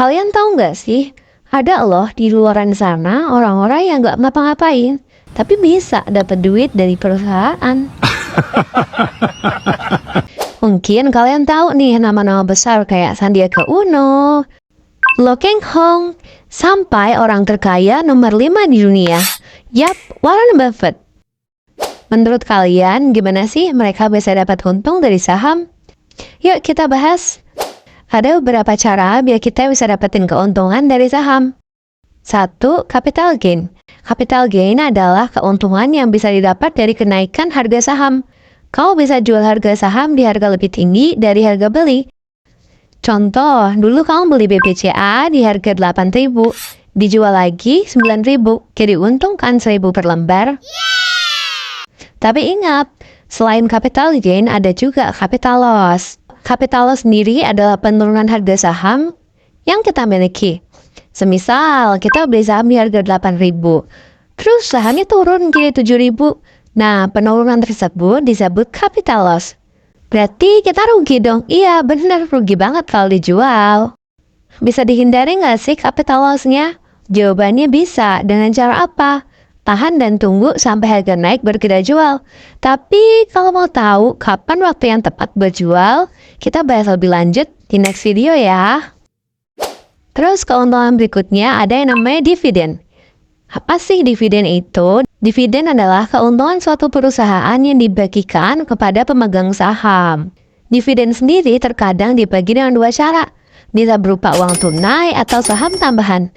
Kalian tahu nggak sih, ada loh di luaran sana orang-orang yang nggak ngapa-ngapain, tapi bisa dapat duit dari perusahaan. Mungkin kalian tahu nih nama-nama besar kayak Sandiaga Uno, Lo Keng Hong, sampai orang terkaya nomor 5 di dunia. Yap, Warren Buffett. Menurut kalian, gimana sih mereka bisa dapat untung dari saham? Yuk kita bahas. Ada beberapa cara biar kita bisa dapetin keuntungan dari saham. 1. Capital gain. Capital gain adalah keuntungan yang bisa didapat dari kenaikan harga saham. Kau bisa jual harga saham di harga lebih tinggi dari harga beli. Contoh, dulu kamu beli BBCA di harga 8.000, dijual lagi 9.000, jadi untung kan 1.000 per lembar. Tapi ingat, selain capital gain ada juga capital loss. Capital loss sendiri adalah penurunan harga saham yang kita miliki. Semisal kita beli saham di harga 8.000, terus sahamnya turun jadi 7.000. Nah, penurunan tersebut disebut capital loss. Berarti kita rugi dong. Iya, benar, rugi banget kalau dijual. Bisa dihindari nggak sih capital loss-nya? Jawabannya bisa. Dengan cara apa? Tahan dan tunggu sampai harga naik baru kita jual. Tapi kalau mau tahu kapan waktu yang tepat buat jual, kita bahas lebih lanjut di next video ya. Terus keuntungan berikutnya ada yang namanya dividen. Apa sih dividen itu? Dividen adalah keuntungan suatu perusahaan yang dibagikan kepada pemegang saham. Dividen sendiri terkadang dibagi dengan dua cara. Bisa berupa uang tunai atau saham tambahan.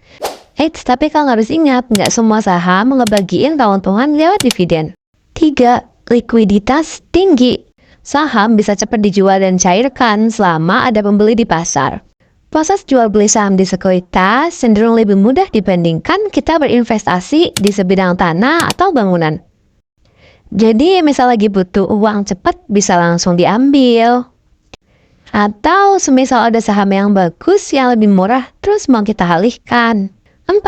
Tapi kalian harus ingat, nggak semua saham ngebagiin keuntungan lewat dividen. 3. Likuiditas tinggi. Saham bisa cepat dijual dan cairkan selama ada pembeli di pasar. Proses jual beli saham di sekuritas cenderung lebih mudah dibandingkan kita berinvestasi di sebidang tanah atau bangunan. Jadi misal lagi butuh uang cepat bisa langsung diambil. Atau semisal ada saham yang bagus yang lebih murah terus mau kita alihkan. 4.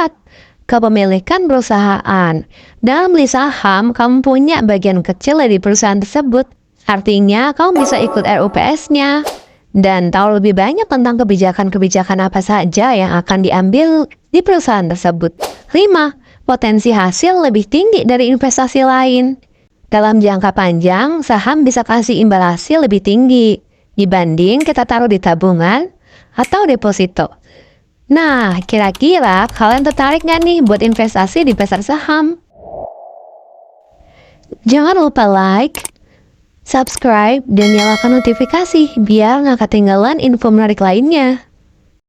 Kepemilikan perusahaan. Dalam beli saham, kamu punya bagian kecil dari perusahaan tersebut. Artinya, kamu bisa ikut RUPS-nya. Dan tahu lebih banyak tentang kebijakan-kebijakan apa saja yang akan diambil di perusahaan tersebut. 5. Potensi hasil lebih tinggi dari investasi lain. Dalam jangka panjang, saham bisa kasih imbal hasil lebih tinggi dibanding kita taruh di tabungan atau deposito. Nah, kira-kira kalian tertarik nggak nih buat investasi di pasar saham? Jangan lupa like, subscribe, dan nyalakan notifikasi biar nggak ketinggalan info menarik lainnya.